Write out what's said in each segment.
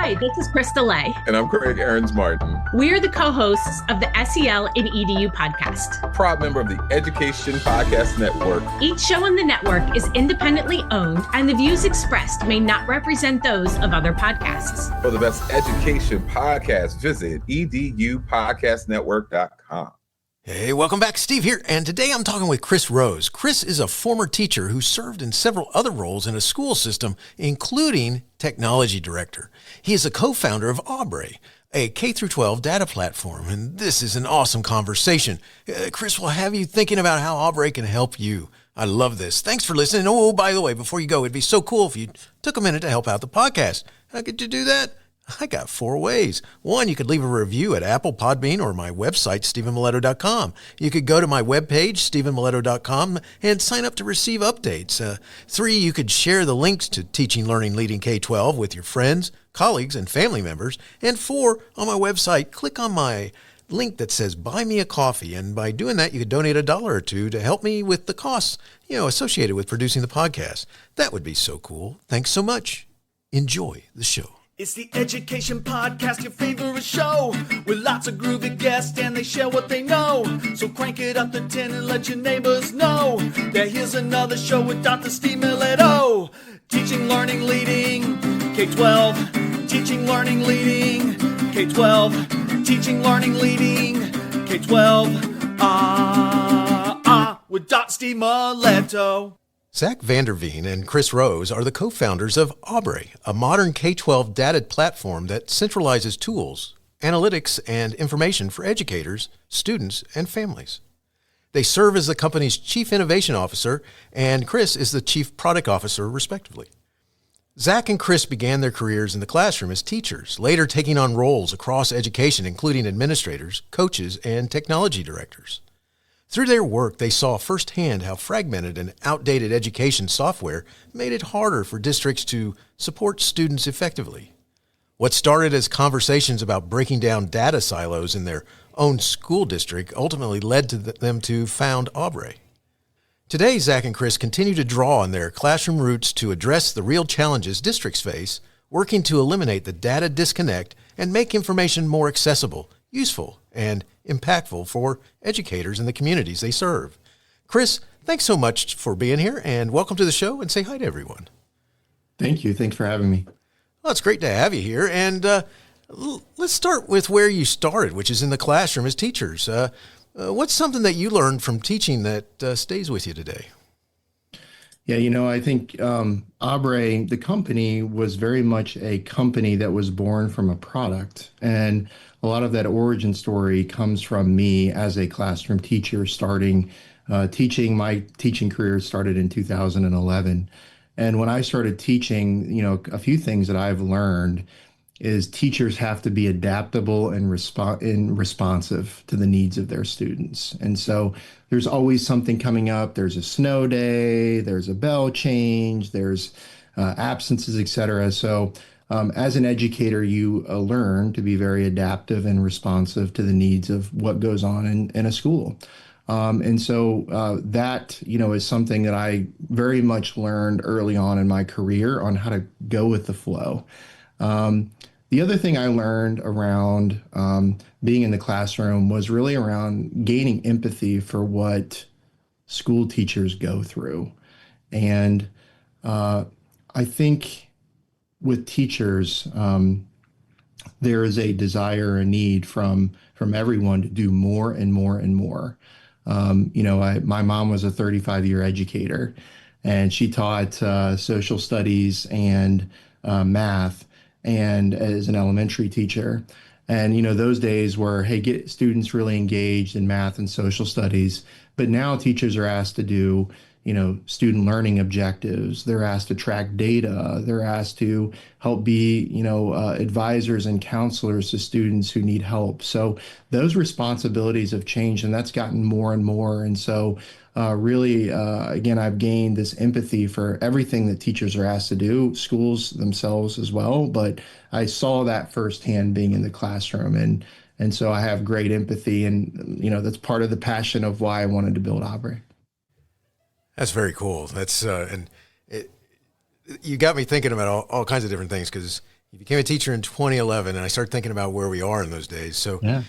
Hi, this is Chris DeLay. And I'm Craig Aarons Martin. We're the co-hosts of the SEL in EDU podcast. Proud member of the Education Podcast Network. Each show on the network is independently owned, and the views expressed may not represent those of other podcasts. For the best education podcast, visit edupodcastnetwork.com. Hey, welcome back. Steve here, and today I'm talking with Chris Rose. Chris is a former teacher who served in several other roles in a school system, including technology director. He is a co-founder of Abre, a K-12 data platform, and this is an awesome conversation. Chris will have you thinking about how Abre can help you. I love this. Thanks for listening. Oh, by the way, before you go, it'd be so cool if you took a minute to help out the podcast. How could you do that? I got 4 ways. 1, you could leave a review at Apple, Podbean, or my website, StephenMiletto.com. You could go to my webpage, StephenMiletto.com, and sign up to receive updates. 3, you could share the links to Teaching, Learning, Leading K-12 with your friends, colleagues, and family members. And 4, on my website, click on my link that says Buy Me a Coffee. And by doing that, you could donate $1 or $2 to help me with the costs, associated with producing the podcast. That would be so cool. Thanks so much. Enjoy the show. It's the Education Podcast, your favorite show, with lots of groovy guests and they share what they know. So crank it up to 10 and let your neighbors know that here's another show with Dr. Steve Miletto. Teaching, learning, leading K-12. Teaching, learning, leading K-12. Teaching, learning, leading K-12. With Dr. Steve Miletto. Zach VanderVeen and Chris Rose are the co-founders of Abre, a modern K-12 data platform that centralizes tools, analytics, and information for educators, students, and families. They serve as the company's Chief Innovation Officer, and Chris is the Chief Product Officer, respectively. Zach and Chris began their careers in the classroom as teachers, later taking on roles across education, including administrators, coaches, and technology directors. Through their work, they saw firsthand how fragmented and outdated education software made it harder for districts to support students effectively. What started as conversations about breaking down data silos in their own school district ultimately led to them to found Abre. Today, Zach and Chris continue to draw on their classroom roots to address the real challenges districts face, working to eliminate the data disconnect and make information more accessible, useful, and impactful for educators in the communities they serve. Chris, thanks so much for being here, and welcome to the show, and say hi to everyone. Thank you. Thanks for having me. Well, it's great to have you here, and let's start with where you started, which is in the classroom as teachers. What's something that you learned from teaching that stays with you today? Yeah, I think Abre, the company, was very much a company that was born from a product. And a lot of that origin story comes from me as a classroom teacher starting teaching. My teaching career started in 2011. And when I started teaching, a few things that I've learned is teachers have to be adaptable and responsive to the needs of their students. And so there's always something coming up. There's a snow day, there's a bell change, there's absences, et cetera. So as an educator, you learn to be very adaptive and responsive to the needs of what goes on in a school. And so that, is something that I very much learned early on in my career on how to go with the flow. The other thing I learned around being in the classroom was really around gaining empathy for what school teachers go through. And I think with teachers, there is a desire, a need from everyone to do more and more and more. My mom was a 35-year educator, and she taught social studies and math, and as an elementary teacher. And, those days were, hey, get students really engaged in math and social studies. But now teachers are asked to do, student learning objectives. They're asked to track data. They're asked to help be, advisors and counselors to students who need help. So those responsibilities have changed, and that's gotten more and more. And so again, I've gained this empathy for everything that teachers are asked to do, schools themselves as well. But I saw that firsthand being in the classroom. And so I have great empathy, and, that's part of the passion of why I wanted to build Abre. That's very cool. You got me thinking about all kinds of different things, because you became a teacher in 2011, and I started thinking about where we are in those days. So Yeah.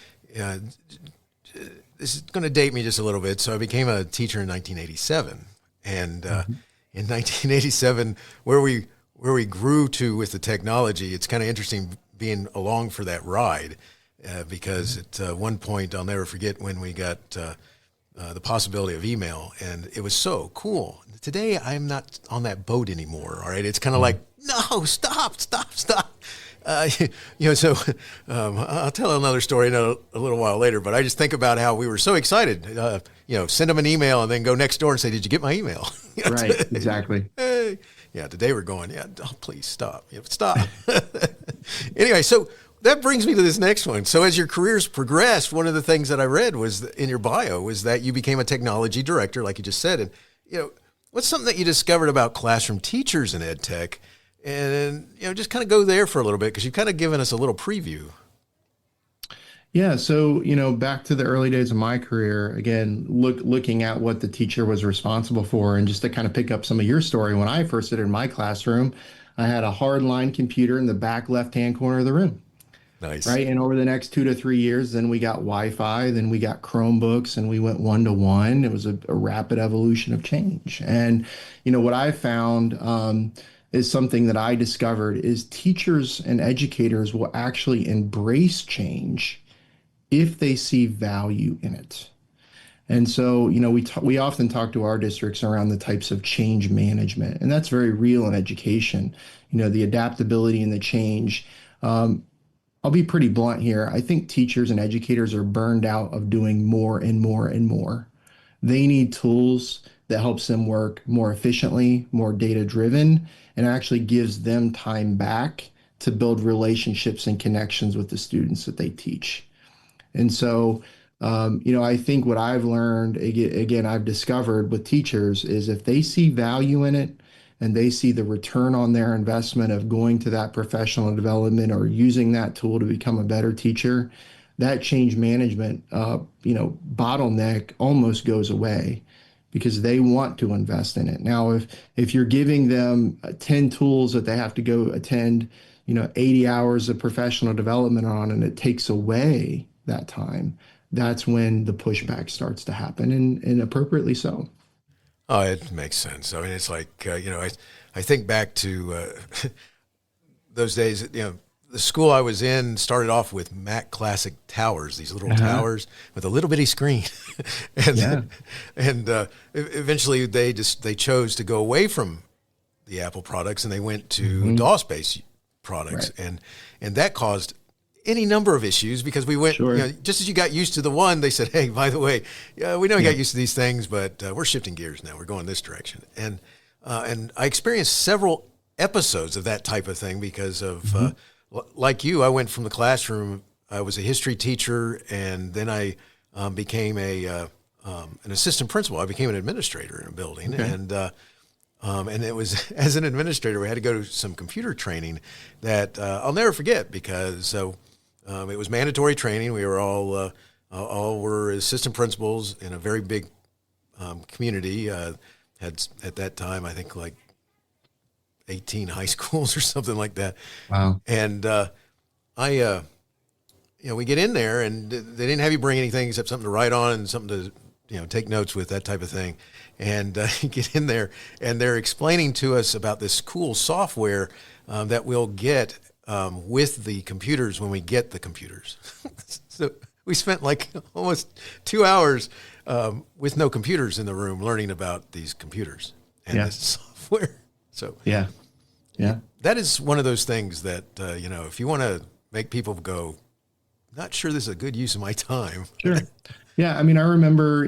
This is going to date me just a little bit. So I became a teacher in 1987, and in 1987, where we grew to with the technology, it's kind of interesting being along for that ride, because at one point, I'll never forget when we got the possibility of email, and it was so cool. Today, I'm not on that boat anymore. All right, it's kind of like, no, stop. So I'll tell another story in a little while later, but I just think about how we were so excited, send them an email and then go next door and say, did you get my email? Right, exactly. Hey. Yeah, today we're going, please stop. Stop. Anyway, so that brings me to this next one. So as your careers progressed, one of the things that I read was in your bio was that you became a technology director, like you just said. And, what's something that you discovered about classroom teachers in ed tech? And, just kind of go there for a little bit, because you've kind of given us a little preview. Yeah. So, back to the early days of my career, again, looking at what the teacher was responsible for, and just to kind of pick up some of your story, when I first entered my classroom, I had a hardline computer in the back left-hand corner of the room. Nice. Right. And over the next 2 to 3 years, then we got Wi-Fi, then we got Chromebooks, and we went one-to-one. It was a rapid evolution of change. And, what I found is something that I discovered is teachers and educators will actually embrace change if they see value in it. And so, we often talk to our districts around the types of change management, and that's very real in education, the adaptability and the change. I'll be pretty blunt here. I think teachers and educators are burned out of doing more and more and more. They need tools that helps them work more efficiently, more data-driven, and actually gives them time back to build relationships and connections with the students that they teach. And so, I think what I've learned, again, I've discovered with teachers is if they see value in it, and they see the return on their investment of going to that professional development or using that tool to become a better teacher, that change management, bottleneck almost goes away, because they want to invest in it. Now, if you're giving them 10 tools that they have to go attend, 80 hours of professional development on, and it takes away that time, that's when the pushback starts to happen, and appropriately so. Oh, it makes sense. I mean, it's like, I think back to those days, the school I was in started off with Mac Classic towers, these little towers with a little bitty screen. and eventually they chose to go away from the Apple products, and they went to DOS-based products. Right. And that caused any number of issues, because we went, just as you got used to the one, they said, hey, by the way, we know you got used to these things, but we're shifting gears now. We're going this direction. And I experienced several episodes of that type of thing because of, like you, I went from the classroom. I was a history teacher, and then I became an assistant principal. I became an administrator in a building. Okay. And it was, as an administrator, we had to go to some computer training that I'll never forget, because it was mandatory training. We were all were assistant principals in a very big community. Had at that time, I think, like 18 high schools or something like that. Wow. And we get in there, and they didn't have you bring anything except something to write on and something to take notes with, that type of thing. And you get in there, and they're explaining to us about this cool software that we'll get with the computers when we get the computers. So we spent like almost 2 hours with no computers in the room learning about these computers and this software. So that is one of those things that, if you want to make people go, not sure this is a good use of my time. Sure. Yeah. I mean, I remember,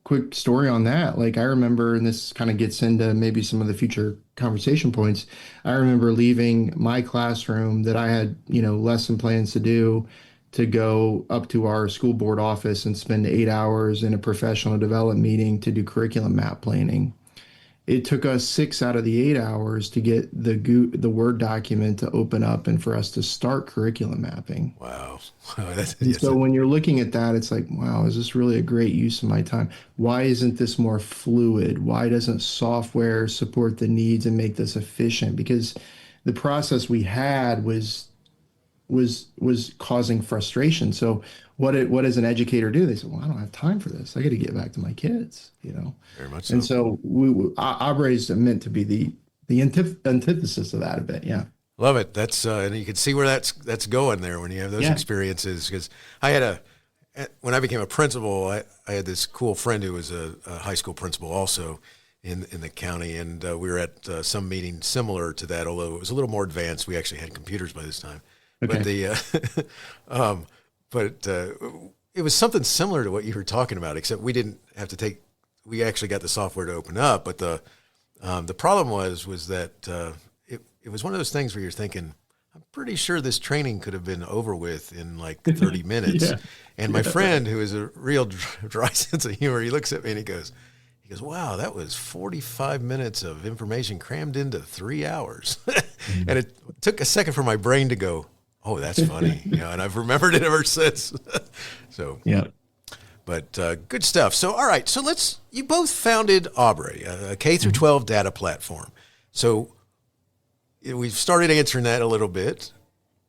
quick story on that. Like, I remember, and this kind of gets into maybe some of the future conversation points. I remember leaving my classroom that I had, lesson plans to do, to go up to our school board office and spend 8 hours in a professional development meeting to do curriculum map planning. It took us 6 out of the 8 hours to get the Word document to open up and for us to start curriculum mapping. Wow. So when you're looking at that, it's like, wow, is this really a great use of my time? Why isn't this more fluid? Why doesn't software support the needs and make this efficient? Because the process we had was causing frustration. So what does an educator do? They said, well, I don't have time for this. I got to get back to my kids, Very much so. And so Abre is meant to be the antithesis of that a bit. Yeah. Love it. That's and you can see where that's going there when you have those experiences. Because when I became a principal, I had this cool friend who was a high school principal also in the county, and we were at some meeting similar to that, although it was a little more advanced. We actually had computers by this time. Okay. But it was something similar to what you were talking about, except we didn't have to we actually got the software to open up. But the problem was that it was one of those things where you're thinking, I'm pretty sure this training could have been over with in like 30 minutes. And my friend, who is a real dry sense of humor, he looks at me and he goes, wow, that was 45 minutes of information crammed into 3 hours. And it took a second for my brain to go, oh, that's funny. And I've remembered it ever since. So, yeah. But good stuff. So, all right. So you both founded Abre, a K-12 data platform. So we've started answering that a little bit.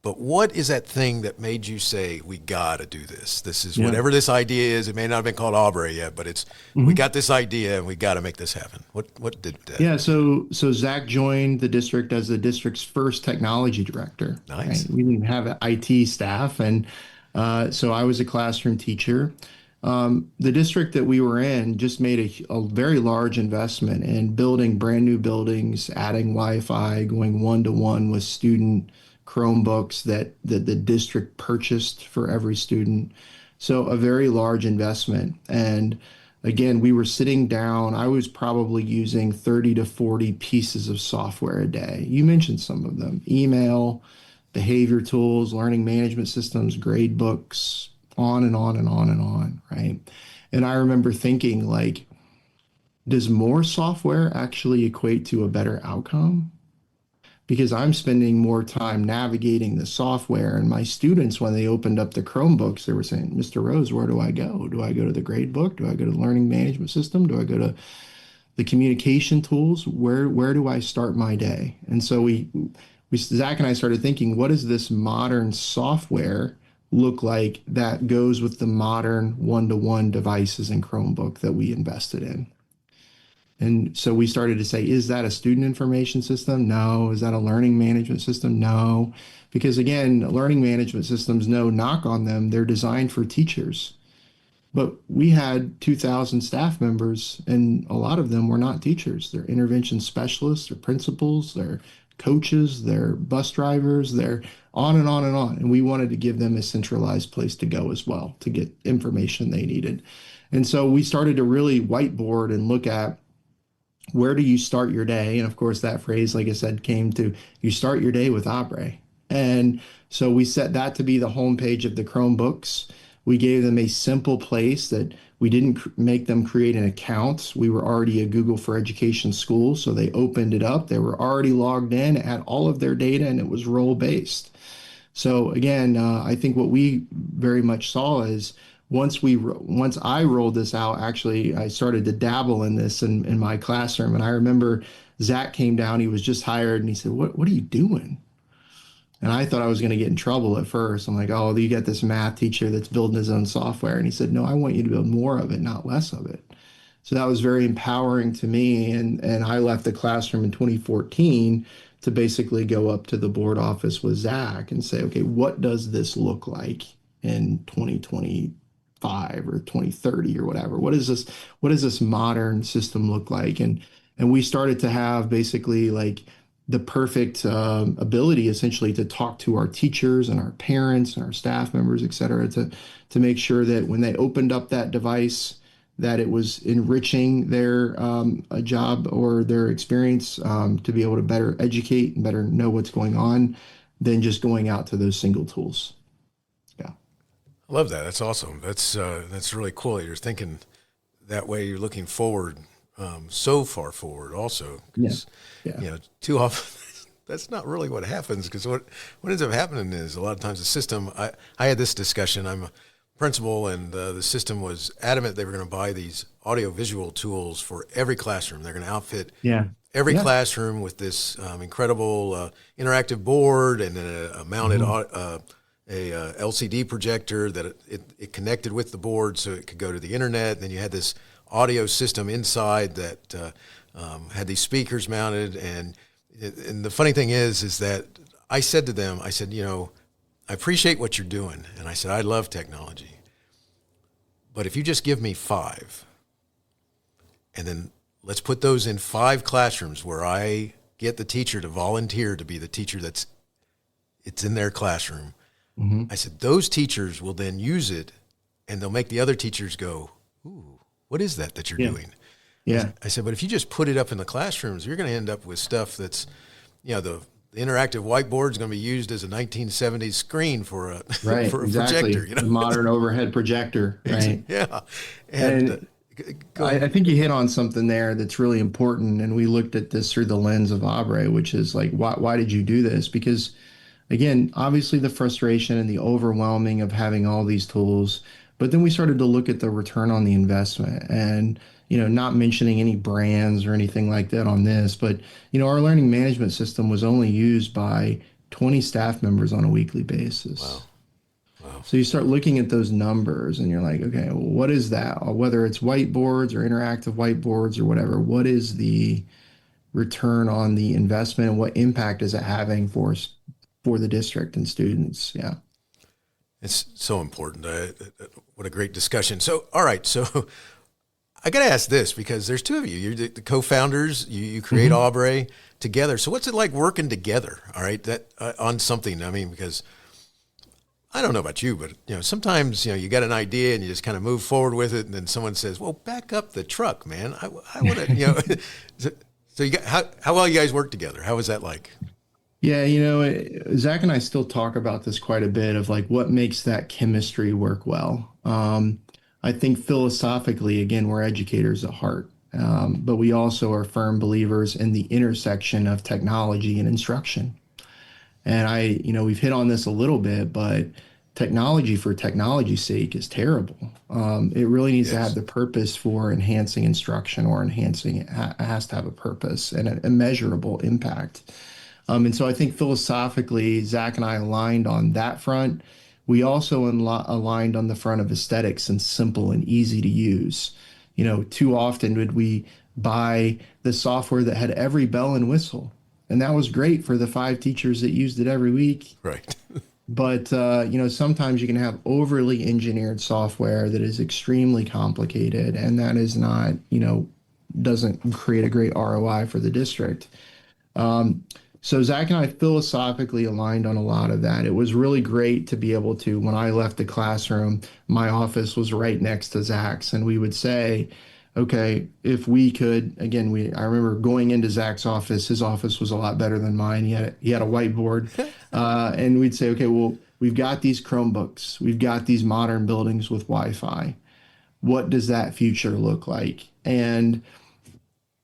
But what is that thing that made you say, we got to do this? This is whatever this idea is. It may not have been called Abre yet, but we got this idea and we got to make this happen. What did that? Yeah, so Zach joined the district as the district's first technology director. Nice. Right? We didn't have an IT staff, and so I was a classroom teacher. The district that we were in just made a very large investment in building brand new buildings, adding Wi-Fi, going one-to-one with student Chromebooks that the district purchased for every student. So a very large investment. And again, we were sitting down. I was probably using 30 to 40 pieces of software a day. You mentioned some of them: email, behavior tools, learning management systems, grade books, on and on and on and on, right? And I remember thinking, like, does more software actually equate to a better outcome? Because I'm spending more time navigating the software, and my students, when they opened up the Chromebooks, they were saying, Mr. Rose, where do I go? Do I go to the grade book? Do I go to the learning management system? Do I go to the communication tools? Where do I start my day? And so Zach and I started thinking, what does this modern software look like that goes with the modern one-to-one devices and Chromebook that we invested in? And so we started to say, is that a student information system? No. Is that a learning management system? No. Because again, learning management systems, no knock on them, they're designed for teachers. But we had 2,000 staff members, and a lot of them were not teachers. They're intervention specialists, they're principals, they're coaches, they're bus drivers, they're on and on and on. And we wanted to give them a centralized place to go as well to get information they needed. And so we started to really whiteboard and look at, where do you start your day? And of course, that phrase, like I said, came to, you start your day with Abre. And so we set that to be the homepage of the Chromebooks. We gave them a simple place that we didn't make them create an account. We were already a Google for Education school, so they opened it up. They were already logged in, had all of their data, and it was role-based. So again, I think what we very much saw is, once I rolled this out, actually, I started to dabble in this in my classroom. And I remember Zach came down, he was just hired, and he said, what are you doing? And I thought I was going to get in trouble at first. I'm like, oh, you got this math teacher that's building his own software. And he said, no, I want you to build more of it, not less of it. So that was very empowering to me. And I left the classroom in 2014 to basically go up to the board office with Zach and say, okay, what does this look like in 2025 or 2030 or whatever? What does this modern system look like? And we started to have basically like the perfect ability essentially to talk to our teachers and our parents and our staff members, et cetera, to make sure that when they opened up that device, that it was enriching their job or their experience to be able to better educate and better know what's going on than just going out to those single tools. Yeah. I love that. That's awesome. That's really cool. You're thinking that way. You're looking forward, so far forward also. Yeah. You know, too often that's not really what happens, because what ends up happening is a lot of times the system, I had this discussion. I'm a principal, and the system was adamant they were going to buy these audio-visual tools for every classroom. They're going to outfit every Yeah. classroom with this incredible interactive board and then a mounted LCD projector that it connected with the board so it could go to the internet. And then you had this audio system inside that had these speakers mounted. And the funny thing is that I said to them, I said, I appreciate what you're doing. And I said, I love technology. But if you just give me 5, and then let's put those in 5 classrooms where I get the teacher to volunteer to be the teacher it's in their classroom. Mm-hmm. I said, those teachers will then use it and they'll make the other teachers go, ooh, what is that you're doing? Yeah. I said, but if you just put it up in the classrooms, you're going to end up with stuff that's, the interactive whiteboard is going to be used as a 1970s screen for a projector. A modern overhead projector, right? Yeah. And I think you hit on something there that's really important. And we looked at this through the lens of Abre, which is like, why did you do this? Because, again, obviously the frustration and the overwhelming of having all these tools. But then we started to look at the return on the investment and, not mentioning any brands or anything like that on this. But, our learning management system was only used by 20 staff members on a weekly basis. Wow. So you start looking at those numbers and you're like, okay, well, what is that? Whether it's whiteboards or interactive whiteboards or whatever, what is the return on the investment and what impact is it having for the district and students? Yeah. It's so important. What a great discussion. So, all right. So I got to ask this because there's 2 of you. You're the co-founders. You create Abre together. So what's it like working together? All right. That on something. I mean, because I don't know about you, but sometimes you got an idea and you just kind of move forward with it, and then someone says, "Well, back up the truck, man. I want to." So you got how well you guys work together? How was that like? Yeah, Zach and I still talk about this quite a bit of like what makes that chemistry work well. I think philosophically, again, we're educators at heart, but we also are firm believers in the intersection of technology and instruction. And we've hit on this a little bit, but technology for technology's sake is terrible. It really needs to have the purpose for enhancing instruction or enhancing it has to have a purpose and a measurable impact. And so I think philosophically, Zach and I aligned on that front. We also aligned on the front of aesthetics and simple and easy to use. Too often would we buy the software that had every bell and whistle. And that was great for the 5 teachers that used it every week. Right. But, sometimes you can have overly engineered software that is extremely complicated, and that is not, doesn't create a great ROI for the district. So Zach and I philosophically aligned on a lot of that. It was really great to be able to, when I left the classroom, my office was right next to Zach's, and we would say, okay, if we could, again, I remember going into Zach's office. His office was a lot better than mine. He had a whiteboard, and we'd say, okay, well, we've got these Chromebooks. We've got these modern buildings with Wi-Fi. What does that future look like? And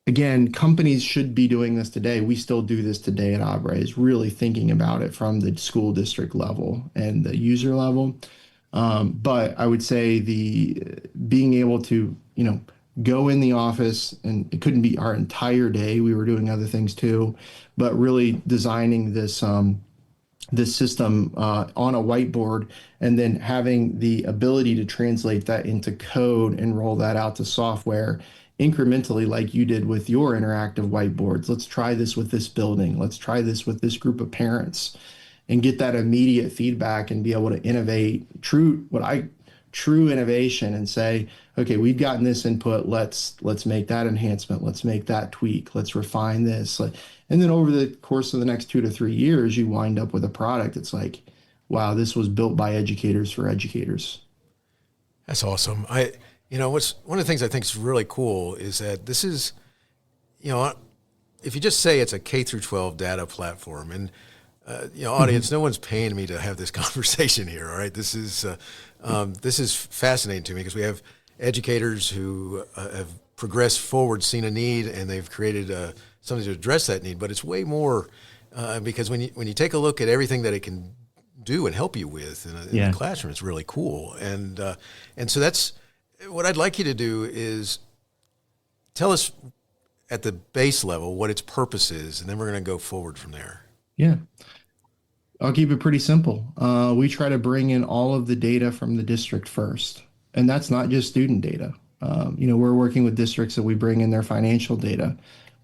again, companies should be doing this today. We still do this today at Abre, is really thinking about it from the school district level and the user level. But I would say being able to, go in the office, and it couldn't be our entire day. We were doing other things too, but really designing this system on a whiteboard and then having the ability to translate that into code and roll that out to software incrementally, like you did with your interactive whiteboards. Let's try this with this building. Let's try this with this group of parents and get that immediate feedback and be able to innovate true innovation and say, okay, we've gotten this input. Let's make that enhancement. Let's make that tweak. Let's refine this. And then over the course of the next 2 to 3 years, you wind up with a product that's like, wow, this was built by educators for educators. That's awesome. What's one of the things I think is really cool is that this is, if you just say it's a K-12 data platform, and audience, no one's paying me to have this conversation here. All right, this is fascinating to me because we have educators who have progressed forward, seen a need, and they've created something to address that need. But it's way more because when you take a look at everything that it can do and help you with in the classroom, it's really cool. And so that's what I'd like you to do is tell us, at the base level what its purpose is, and then we're going to go forward from there. Yeah. I'll keep it pretty simple. We try to bring in all of the data from the district first, and that's not just student data. We're working with districts that we bring in their financial data.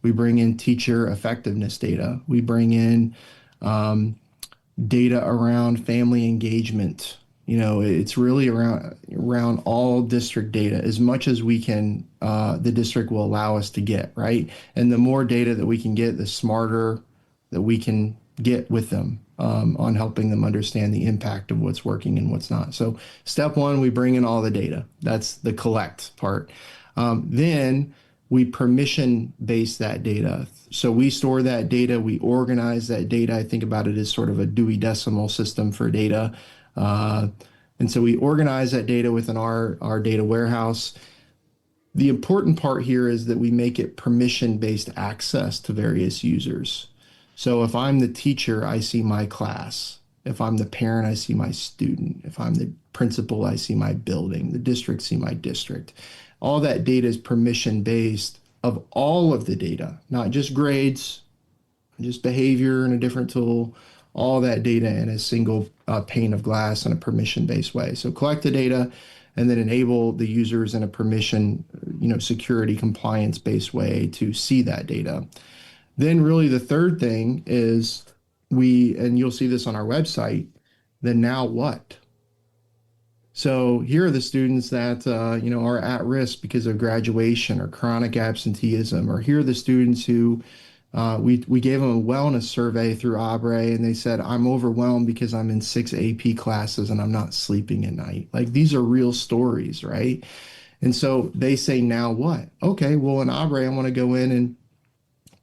We bring in teacher effectiveness data. We bring in data around family engagement. It's really around all district data, as much as we can, the district will allow us to get, right? And the more data that we can get, the smarter that we can get with them on helping them understand the impact of what's working and what's not. So step one, we bring in all the data. That's the collect part. Then we permission base that data. So we store that data, we organize that data. I think about it as sort of a Dewey Decimal System for data. And so we organize that data within our data warehouse. The important part here is that we make it permission-based access to various users. So if I'm the teacher, I see my class. If I'm the parent, I see my student. If I'm the principal, I see my building. The district see my district. All that data is permission-based of all of the data, not just grades, just behavior in a different tool, all that data in a single pane of glass in a permission-based way. So collect the data and then enable the users in a permission, security compliance-based way to see that data. Then really the third thing is and you'll see this on our website, the now what? So here are the students that, are at risk because of graduation or chronic absenteeism, or here are the students who we gave them a wellness survey through Abre, and they said, I'm overwhelmed because I'm in 6 AP classes and I'm not sleeping at night. Like, these are real stories, right? And so they say, now what? Okay, well, in Abre, I want to go in and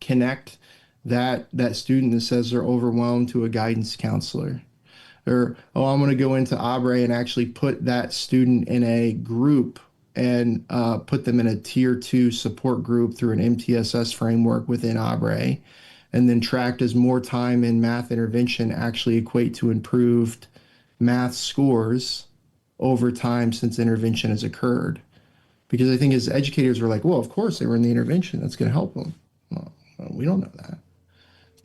connect that student that says they're overwhelmed to a guidance counselor. Or, I'm going to go into Abre and actually put that student in a group and put them in a tier 2 support group through an MTSS framework within Abre, and then tracked as more time in math intervention actually equate to improved math scores over time since intervention has occurred. Because I think as educators, we're like, well, of course they were in the intervention. That's going to help them. Well, we don't know that.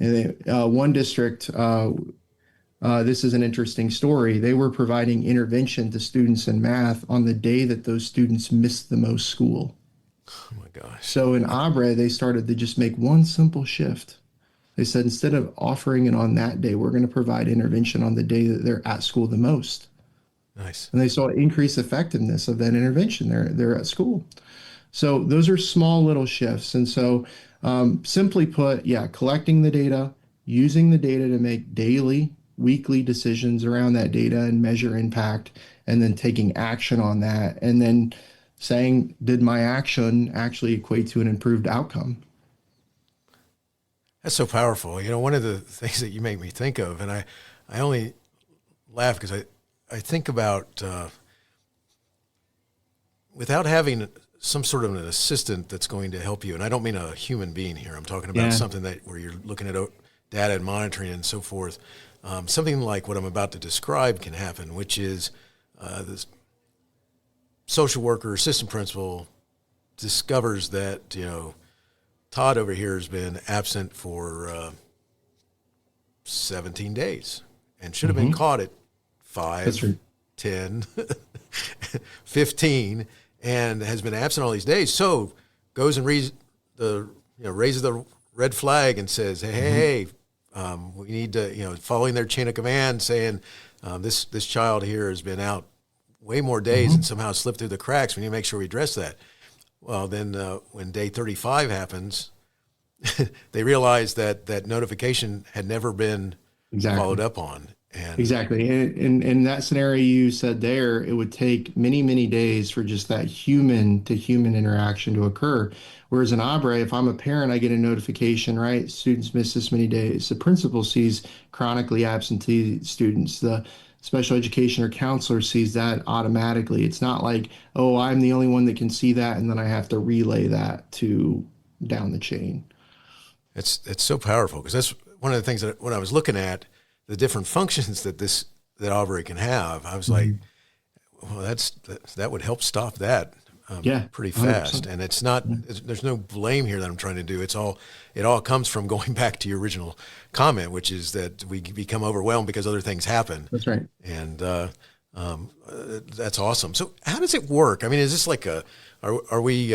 And one district, this is an interesting story. They were providing intervention to students in math on the day that those students missed the most school. Oh my gosh. So in Abre, they started to just make one simple shift. They said, instead of offering it on that day, we're going to provide intervention on the day that they're at school the most. Nice. And they saw increased effectiveness of that intervention. They're at school. So those are small little shifts. And so simply put, collecting the data, using the data to make daily, weekly decisions around that data and measure impact, and then taking action on that, and then saying, did my action actually equate to an improved outcome? That's so powerful. One of the things that you make me think of, and I only laugh because I think about without having some sort of an assistant that's going to help you, and I don't mean a human being here. I'm talking about something where you're looking at data and monitoring and so forth. Something like what I'm about to describe can happen, which is this social worker, assistant principal discovers that, Todd over here has been absent for 17 days and should have been caught at 5, 10, 15, and has been absent all these days. So goes and raises the red flag and says, hey, we need to, following their chain of command, saying this child here has been out way more days and somehow slipped through the cracks. We need to make sure we address that. Well, then when day 35 happens, they realize that notification had never been followed up on. And exactly. And in that scenario you said there, it would take many, many days for just that human to human interaction to occur. Whereas in Abre, if I'm a parent, I get a notification, right? Students miss this many days. The principal sees chronically absentee students. The special education or counselor sees that automatically. It's not like, oh, I'm the only one that can see that, and then I have to relay that to down the chain. It's so powerful, because that's one of the things that when I was looking at the different functions that Abre can have, I was like, well, that would help stop that. pretty 100%. fast. And it's not, there's no blame here that I'm trying to do. It all comes from going back to your original comment, which is that we become overwhelmed because other things happen. That's right. And that's awesome. So how does it work? I mean, is this like are we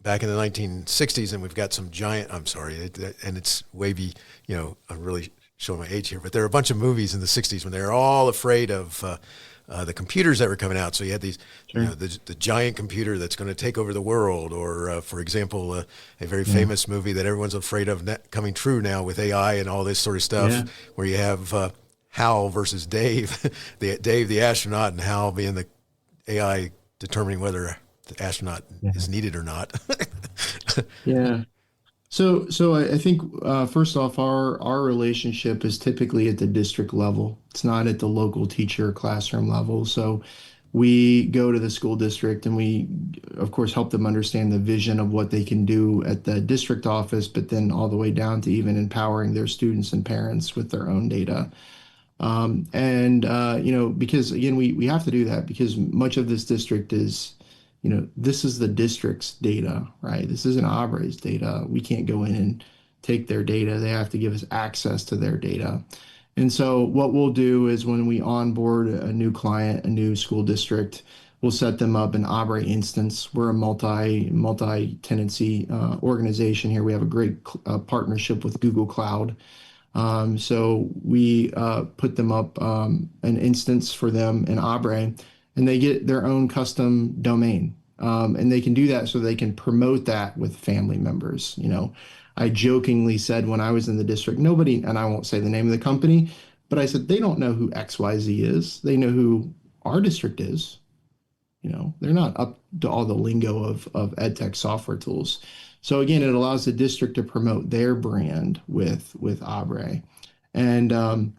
back in the 1960s and we've got some giant, I'm sorry, and it's wavy, I'm really showing my age here, but there are a bunch of movies in the 60s when they're all afraid of the computers that were coming out. So you had these, the giant computer that's going to take over the world, or for example, a very famous movie that everyone's afraid of coming true now with AI and all this sort of stuff, where you have Hal versus Dave, Dave the astronaut, and Hal being the AI determining whether the astronaut is needed or not. Yeah. So I think first off, our relationship is typically at the district level. It's not at the local teacher classroom level. So we go to the school district and we, of course, help them understand the vision of what they can do at the district office, but then all the way down to even empowering their students and parents with their own data. Because again, we have to do that because much of this district is, this is the district's data, right? This isn't Abre's data. We can't go in and take their data. They have to give us access to their data. And so what we'll do is when we onboard a new client, a new school district, we'll set them up an Abre instance. We're a multi-tenancy organization here. We have a great partnership with Google Cloud. So we put them up an instance for them in Abre, and they get their own custom domain. And they can do that so they can promote that with family members. I jokingly said when I was in the district, nobody, and I won't say the name of the company, but I said, they don't know who XYZ is. They know who our district is. They're not up to all the lingo of EdTech software tools. So again, it allows the district to promote their brand with Abre. And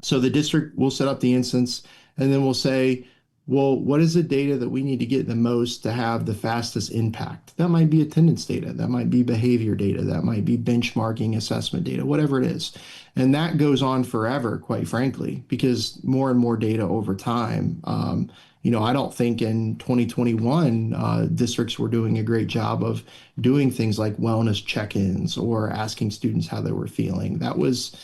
so the district will set up the instance, and then we'll say, well, what is the data that we need to get the most to have the fastest impact? That might be attendance data. That might be behavior data. That might be benchmarking assessment data, whatever it is. And that goes on forever, quite frankly, because more and more data over time. I don't think in 2021, districts were doing a great job of doing things like wellness check-ins or asking students how they were feeling. That was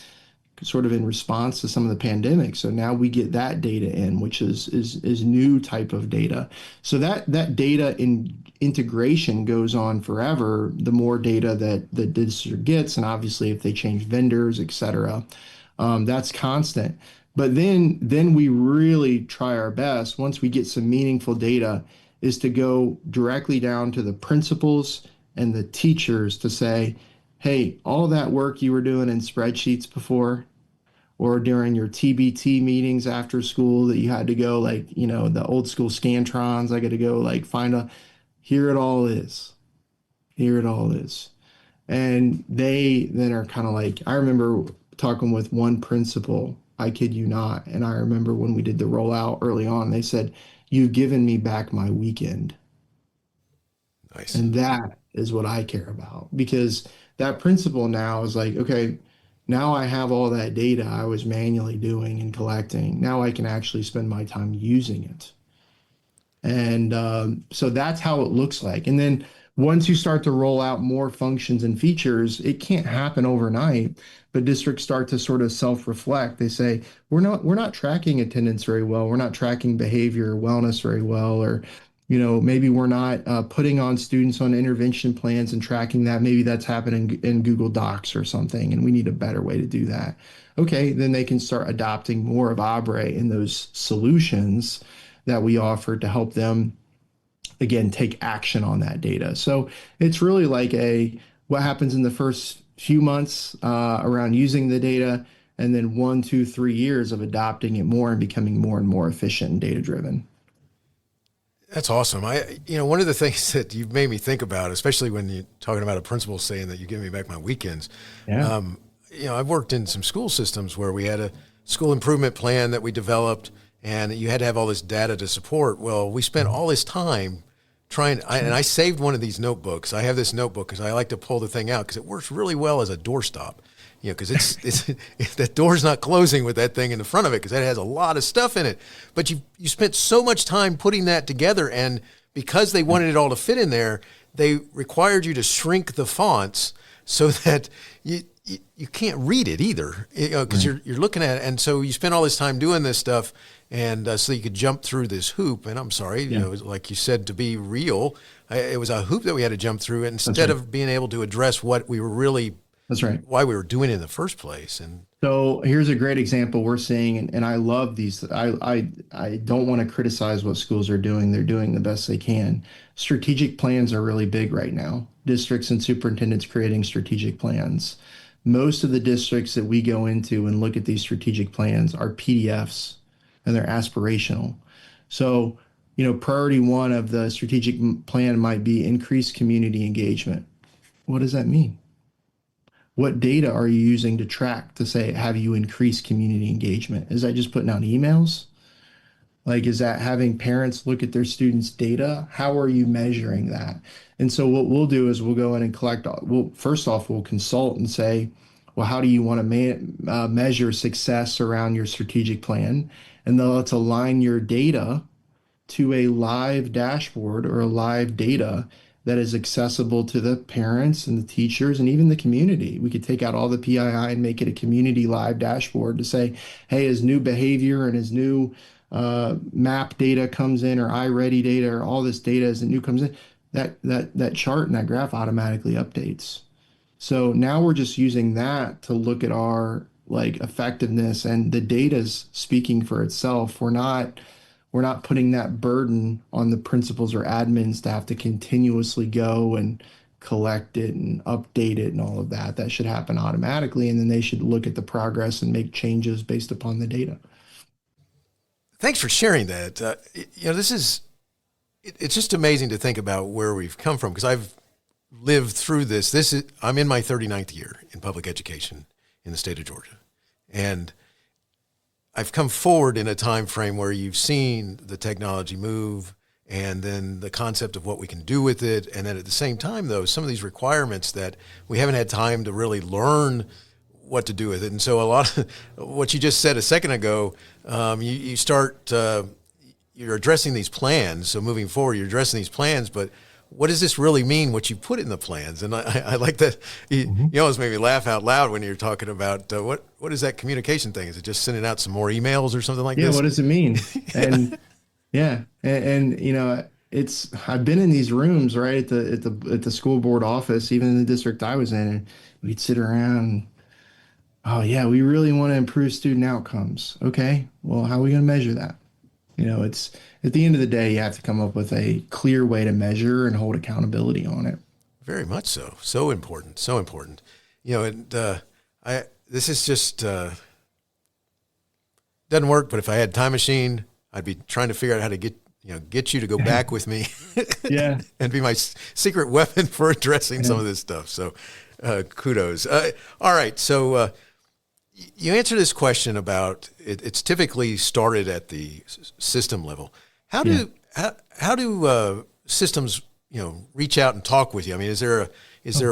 sort of in response to some of the pandemic. So now we get that data in, which is new type of data. So that data integration goes on forever, the more data that the district gets, and obviously if they change vendors, et cetera, that's constant. But then we really try our best, once we get some meaningful data, is to go directly down to the principals and the teachers to say, hey, all that work you were doing in spreadsheets before, or during your TBT meetings after school that you had to go the old school Scantrons, I got to go here it all is. Here it all is. And they then are kind of I remember talking with one principal, I kid you not, and I remember when we did the rollout early on, they said, you've given me back my weekend. Nice. And that is what I care about, because that principal now is okay, now I have all that data I was manually doing and collecting. Now I can actually spend my time using it. And so that's how it looks like. And then once you start to roll out more functions and features, it can't happen overnight, but districts start to sort of self-reflect. They say, we're not tracking attendance very well. We're not tracking behavior or wellness very well, or maybe we're not putting on students on intervention plans and tracking that. Maybe that's happening in Google Docs or something, and we need a better way to do that. Okay, then they can start adopting more of Abre in those solutions that we offer to help them, again, take action on that data. So it's really what happens in the first few months around using the data, and then 1, 2, 3 years of adopting it more and becoming more and more efficient and data-driven. That's awesome. One of the things that you've made me think about, especially when you're talking about a principal saying that you give me back my weekends. Yeah. I've worked in some school systems where we had a school improvement plan that we developed, and you had to have all this data to support. Well, we spent all this time and I saved one of these notebooks. I have this notebook because I like to pull the thing out because it works really well as a doorstop. Because that door's not closing with that thing in the front of it because that has a lot of stuff in it. But you spent so much time putting that together, and because they wanted it all to fit in there, they required you to shrink the fonts so that you can't read it either, because you're looking at it. And so you spend all this time doing this stuff, and so you could jump through this hoop. And I'm sorry, like you said, to be real, it was a hoop that we had to jump through instead of being able to address what we were really, why we were doing it in the first place. And so here's a great example we're seeing, and I love these. I don't want to criticize what schools are doing. They're doing the best they can. Strategic plans are really big right now. Districts and superintendents creating strategic plans. Most of the districts that we go into and look at these strategic plans are PDFs, and they're aspirational. So, priority one of the strategic plan might be increase community engagement. What does that mean? What data are you using to track to say, have you increased community engagement? Is that just putting out emails? Like, is that having parents look at their students' data? How are you measuring that? And so what we'll do is we'll go in and collect, first off, we'll consult and say, well, how do you want to measure success around your strategic plan? And then let's align your data to a live dashboard or a live data that is accessible to the parents and the teachers and even the community. We could take out all the PII and make it a community live dashboard to say, hey, as new behavior and as new map data comes in, or iReady data, or all this data as it new comes in, that chart and that graph automatically updates. So now we're just using that to look at our effectiveness, and the data's speaking for itself. We're not putting that burden on the principals or admins to have to continuously go and collect it and update it and all of that. That should happen automatically, and then they should look at the progress and make changes based upon the data. Thanks for sharing that. It's just amazing to think about where we've come from, because I've lived through this. I'm in my 39th year in public education in the state of Georgia. And I've come forward in a time frame where you've seen the technology move, and then the concept of what we can do with it. And then at the same time, though, some of these requirements that we haven't had time to really learn what to do with it. And so a lot of what you just said a second ago, you start, you're addressing these plans. So moving forward, you're addressing these plans, but what does this really mean, what you put in the plans? And I like that. You always made me laugh out loud when you're talking about what is that communication thing? Is it just sending out some more emails or something like this? Yeah, what does it mean? And I've been in these rooms, right, at the school board office, even in the district I was in, and we'd sit around. Oh yeah, we really want to improve student outcomes. Okay, well, how are we going to measure that? It's at the end of the day, you have to come up with a clear way to measure and hold accountability on it. Very much so. So important. So important. This is just, doesn't work, but if I had a time machine, I'd be trying to figure out how to get you to go back with me. Yeah. And be my secret weapon for addressing some of this stuff. So kudos. All right. So you answer this question about it's typically started at the system level. How do systems reach out and talk with you? I mean, is there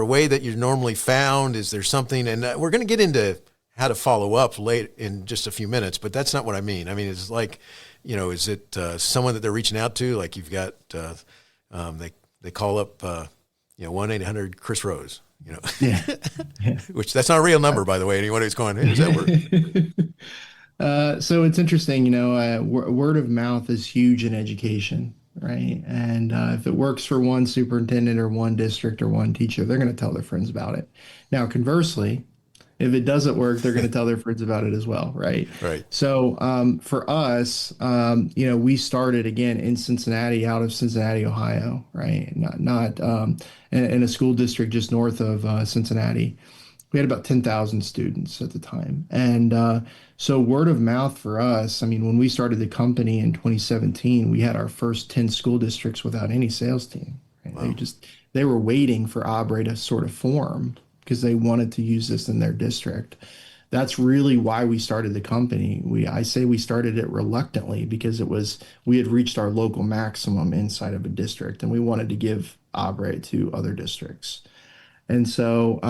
a way that you're normally found? Is there something? And we're going to get into how to follow up late in just a few minutes, but that's not what I mean. I mean, it's like, is it someone that they're reaching out to? Like you've got they call up 1-800 Chris Rose. Yeah. Which that's not a real number, by the way. Anyone who's going, hey, does that work? So it's interesting, word of mouth is huge in education, right? And if it works for one superintendent or one district or one teacher, they're going to tell their friends about it. Now, conversely, if it doesn't work, they're going to tell their friends about it as well, right? Right. So for us, we started again in Cincinnati, out of Cincinnati, Ohio, right? Not in a school district just north of Cincinnati. We had about 10,000 students at the time, and so word of mouth for us. I mean, when we started the company in 2017, we had our first 10 school districts without any sales team. Right? Wow. They were waiting for Abre to sort of form, because they wanted to use this in their district. That's really why we started the company. I say we started it reluctantly, because we had reached our local maximum inside of a district, and we wanted to give Abre to other districts. And so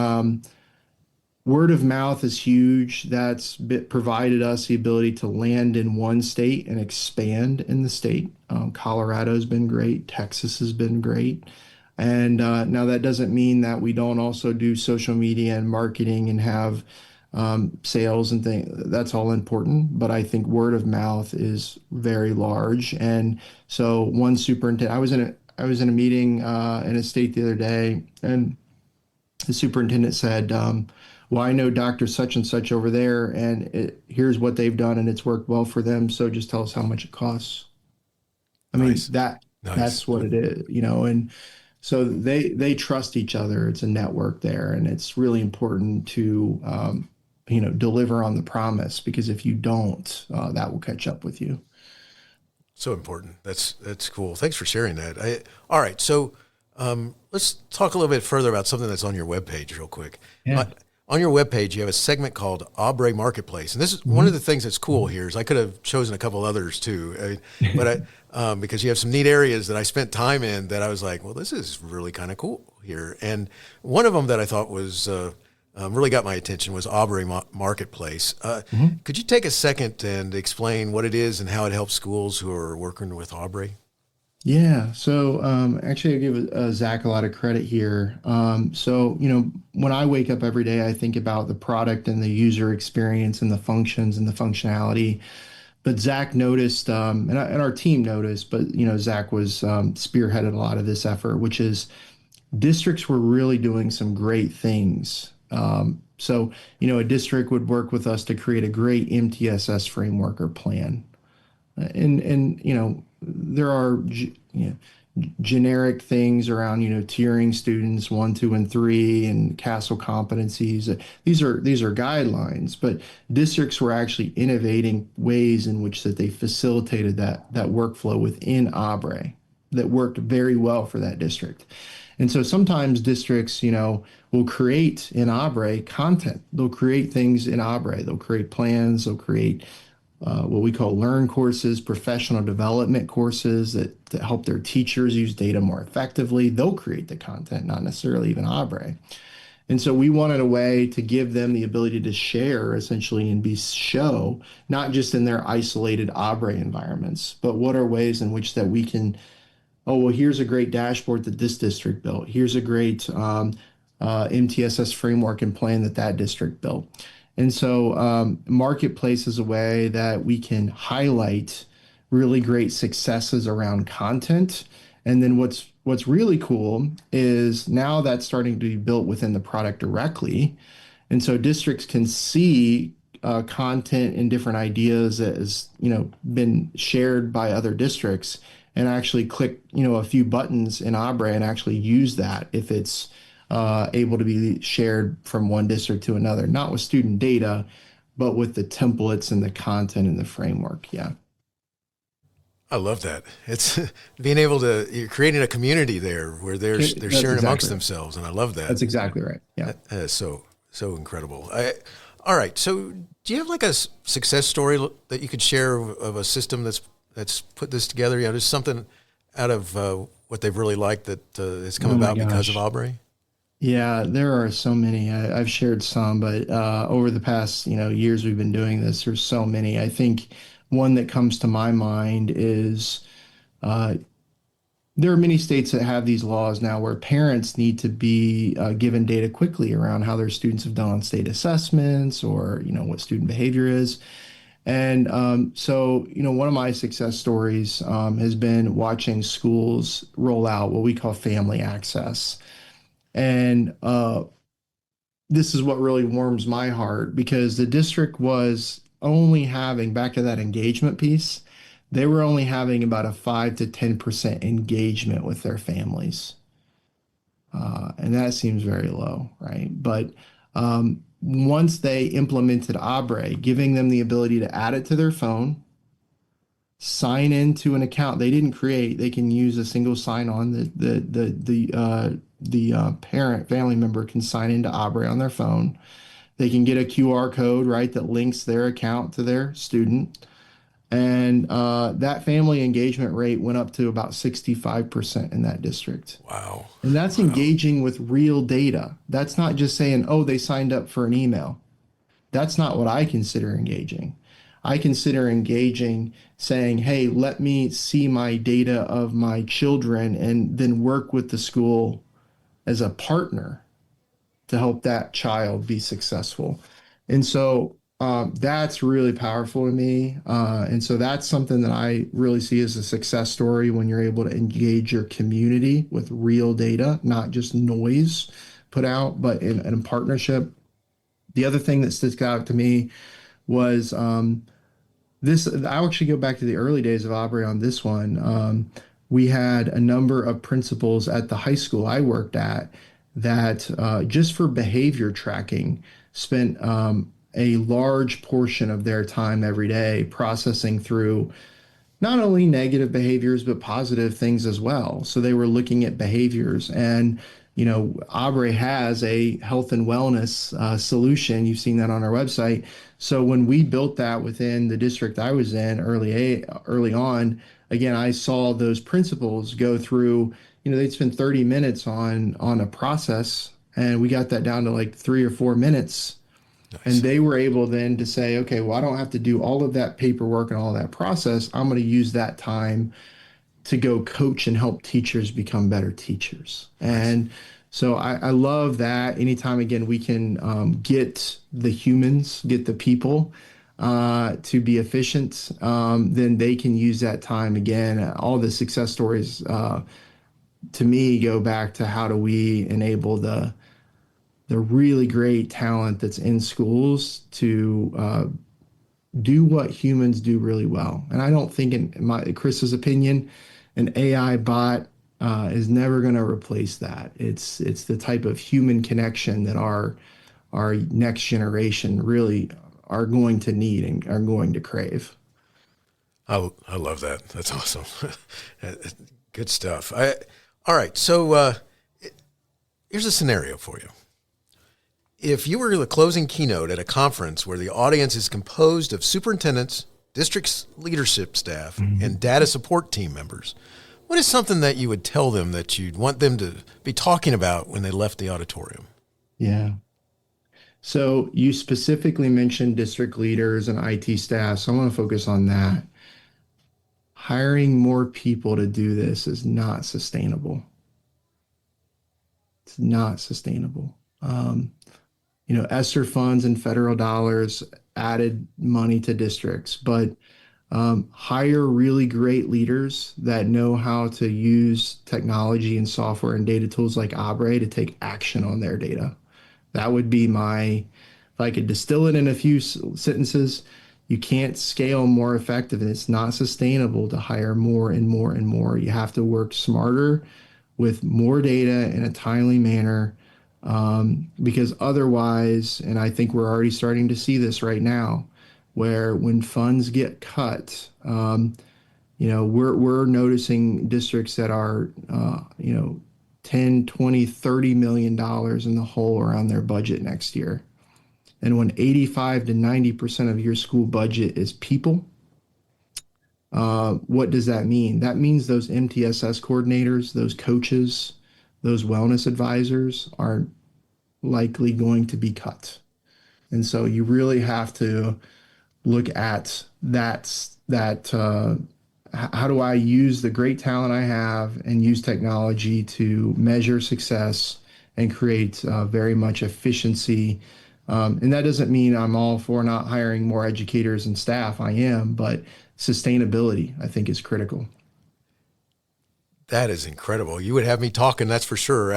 Word of mouth is huge. Provided us the ability to land in one state and expand in the state. Colorado's been great. Texas has been great. And now that doesn't mean that we don't also do social media and marketing and have sales and things. That's all important. But I think word of mouth is very large. And so one superintendent, I was in a meeting in a state the other day, and the superintendent said, well, I know Dr. such and such over there, and here's what they've done, and it's worked well for them. So just tell us how much it costs. I mean, Nice. that's what it is, and so they trust each other. It's a network there, and it's really important to deliver on the promise, because if you don't, that will catch up with you. So important. That's cool. Thanks for sharing that. All right. So let's talk a little bit further about something that's on your webpage real quick. Yeah. On your webpage, you have a segment called Abre Marketplace. And this is one of the things that's cool here is I could have chosen a couple others too, but because you have some neat areas that I spent time in that I was like, well, this is really kind of cool here. And one of them that I thought was really got my attention was Abre Marketplace. Could you take a second and explain what it is and how it helps schools who are working with Abre? Yeah. So actually, I give Zach a lot of credit here. So, when I wake up every day, I think about the product and the user experience and the functions and the functionality. But Zach noticed, and our team noticed, but, Zach was spearheaded a lot of this effort, which is districts were really doing some great things. So, a district would work with us to create a great MTSS framework or plan. And there are generic things around tiering students 1, 2, and 3 and CASEL competencies. These are guidelines, but districts were actually innovating ways in which that they facilitated that workflow within Abre that worked very well for that district. And so sometimes districts, will create in Abre content. They'll create things in Abre. They'll create plans. They'll create what we call learn courses, professional development courses that help their teachers use data more effectively. They'll create the content, not necessarily even Abre. And so we wanted a way to give them the ability to share essentially and show, not just in their isolated Abre environments, but what are ways in which that we can, oh, well, here's a great dashboard that this district built. Here's a great MTSS framework and plan that district built. And so Marketplace is a way that we can highlight really great successes around content. And then what's really cool is now that's starting to be built within the product directly. And so districts can see content and different ideas that has, been shared by other districts and actually click, a few buttons in Abre and actually use that if it's able to be shared from one district to another, not with student data, but with the templates and the content and the framework. Yeah. I love that. It's being able to, you're creating a community there where they're sharing amongst themselves. And I love that. That's exactly right. Yeah. That is so incredible. All right. So do you have like a success story that you could share of a system that's put this together? Just something out of what they've really liked that has come about because of Abre? Yeah, there are so many. I've shared some, but over the past years we've been doing this, there's so many. I think one that comes to my mind is there are many states that have these laws now where parents need to be given data quickly around how their students have done on state assessments or what student behavior is. And so one of my success stories has been watching schools roll out what we call family access. And this is what really warms my heart, because the district was only having, back to that engagement piece, they were only having about a 5 to 10% engagement with their families. And that seems very low, right? But once they implemented Abre, giving them the ability to add it to their phone, sign into an account they didn't create, they can use a single sign-on. The parent family member can sign into Abre on their phone. They can get a QR code, right, that links their account to their student. And that family engagement rate went up to about 65% in that district. Wow. And that's engaging with real data. That's not just saying, oh, they signed up for an email. That's not what I consider engaging. I consider engaging saying, hey, let me see my data of my children and then work with the school as a partner to help that child be successful. And so that's really powerful to me. And so that's something that I really see as a success story when you're able to engage your community with real data, not just noise put out, but in partnership. The other thing that sticks out to me was this. I'll actually go back to the early days of Abre on this one. We had a number of principals at the high school I worked at that just for behavior tracking spent a large portion of their time every day processing through not only negative behaviors, but positive things as well. So they were looking at behaviors. And, Abre has a health and wellness solution. You've seen that on our website. So when we built that within the district I was in early on, again, I saw those principals go through, they'd spend 30 minutes on a process, and we got that down to like 3 or 4 minutes. Nice. And they were able then to say, okay, well, I don't have to do all of that paperwork and all that process. I'm going to use that time to go coach and help teachers become better teachers. Nice. And so I love that. Anytime, again, we can get the humans, get the people to be efficient, then they can use that time. Again, all the success stories to me go back to how do we enable the really great talent that's in schools to do what humans do really well. And I don't think, in Chris's opinion, an AI bot is never going to replace that. It's the type of human connection that our next generation really are going to need and are going to crave. I love that. That's awesome. Good stuff. All right. So here's a scenario for you. If you were the closing keynote at a conference where the audience is composed of superintendents, district's leadership staff, and data support team members, what is something that you would tell them that you'd want them to be talking about when they left the auditorium? Yeah. So you specifically mentioned district leaders and IT staff, so I want to focus on that. Hiring more people to do this is not sustainable. It's not sustainable. ESSER funds and federal dollars added money to districts, but hire really great leaders that know how to use technology and software and data tools like Abre to take action on their data. That would be if I could distill it in a few sentences, you can't scale more effective, and it's not sustainable to hire more and more and more. You have to work smarter with more data in a timely manner, because otherwise, and I think we're already starting to see this right now, where when funds get cut, we're noticing districts that are, 10, 20, $30 million in the hole around their budget next year. And when 85 to 90% of your school budget is people, what does that mean? That means those MTSS coordinators, those coaches, those wellness advisors are likely going to be cut. And so you really have to look at how do I use the great talent I have and use technology to measure success and create very much efficiency. And that doesn't mean I'm all for not hiring more educators and staff. I am, but sustainability, I think, is critical. That is incredible. You would have me talking, that's for sure,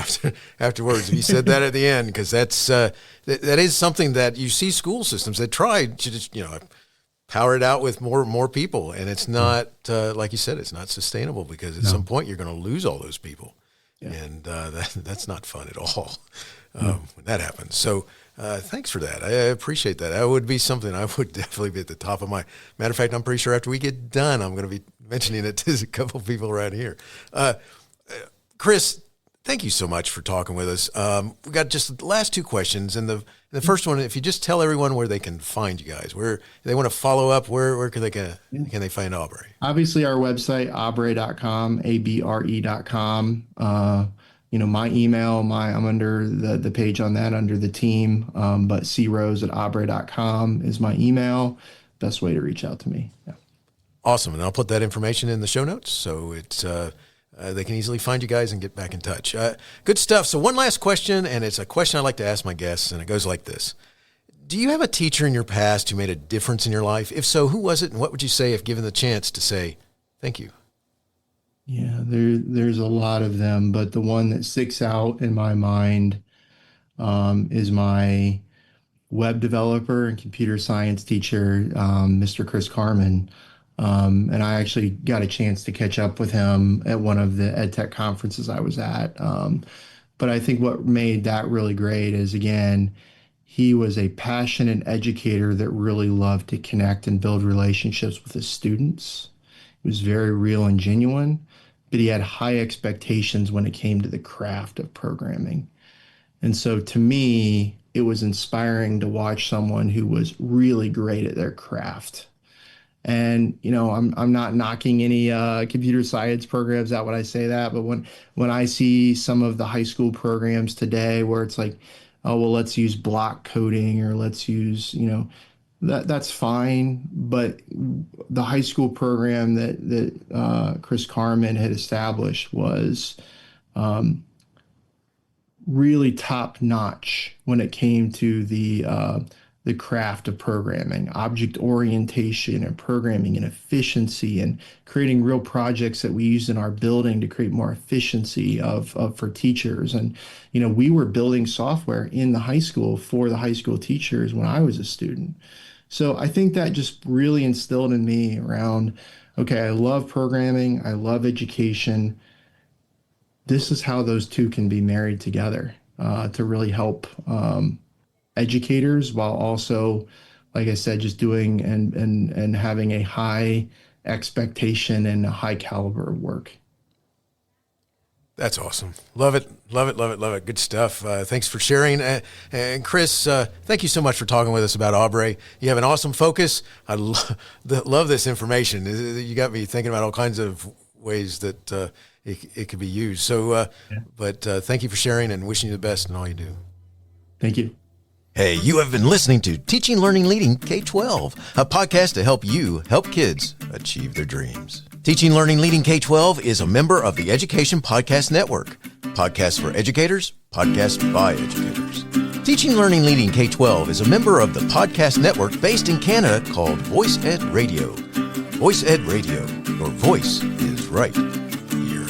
afterwards. If you said that at the end, because that is something that you see school systems that try to just, power it out with more people. And it's not, like you said, it's not sustainable, because at some point you're going to lose all those people. Yeah. And that's not fun at all when that happens. So thanks for that. I appreciate that. That would be something I would definitely be at the top of my, matter of fact, I'm pretty sure after we get done, I'm going to be mentioning it to a couple of people around here. Chris, thank you so much for talking with us. We got just the last two questions, and the first one, if you just tell everyone where they can find you guys, where they want to follow up, where can they find Abre? Obviously, our website, abre.com, abre.com. My email, I'm under the page on that under the team, but crose@abre.com is my email. Best way to reach out to me. Yeah. Awesome. And I'll put that information in the show notes so it's they can easily find you guys and get back in touch. Good stuff. So one last question, and it's a question I like to ask my guests, and it goes like this. Do you have a teacher in your past who made a difference in your life? If so, who was it, and what would you say if given the chance to say thank you? Yeah, there's a lot of them, but the one that sticks out in my mind is my web developer and computer science teacher, Mr. Chris Carmen. And I actually got a chance to catch up with him at one of the EdTech conferences I was at. But I think what made that really great is, again, he was a passionate educator that really loved to connect and build relationships with his students. He was very real and genuine, but he had high expectations when it came to the craft of programming. And so to me, it was inspiring to watch someone who was really great at their craft. And, I'm not knocking any computer science programs out when I say that, but when I see some of the high school programs today where it's like, oh, well, let's use block coding or let's use, that's fine. But the high school program that Chris Carmen had established was really top notch when it came to the craft of programming, object orientation and programming and efficiency, and creating real projects that we used in our building to create more efficiency for teachers. And, we were building software in the high school for the high school teachers when I was a student. So I think that just really instilled in me around, okay, I love programming, I love education. This is how those two can be married together to really help educators, while also, like I said, just doing and having a high expectation and a high caliber of work. That's awesome. Love it. Love it. Love it. Love it. Good stuff. Thanks for sharing. And Chris, thank you so much for talking with us about Abre. You have an awesome focus. I love this information. You got me thinking about all kinds of ways that it could be used. So, but thank you for sharing and wishing you the best in all you do. Thank you. Hey, you have been listening to Teaching, Learning, Leading K-12, a podcast to help you help kids achieve their dreams. Teaching, Learning, Leading K-12 is a member of the Education Podcast Network. Podcasts for educators, podcasts by educators. Teaching, Learning, Leading K-12 is a member of the podcast network based in Canada called Voice Ed Radio. Voice Ed Radio, your voice is right here.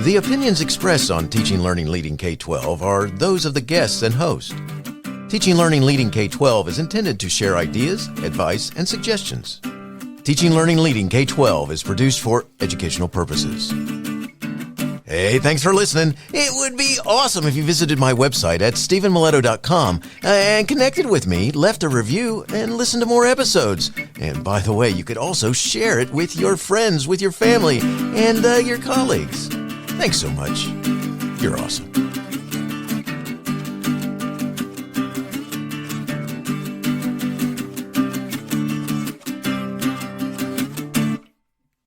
The opinions expressed on Teaching, Learning, Leading K-12 are those of the guests and host. Teaching, Learning, Leading K-12 is intended to share ideas, advice, and suggestions. Teaching, Learning, Leading K-12 is produced for educational purposes. Hey, thanks for listening. It would be awesome if you visited my website at stephenmiletto.com and connected with me, left a review, and listened to more episodes. And by the way, you could also share it with your friends, with your family, and your colleagues. Thanks so much. You're awesome.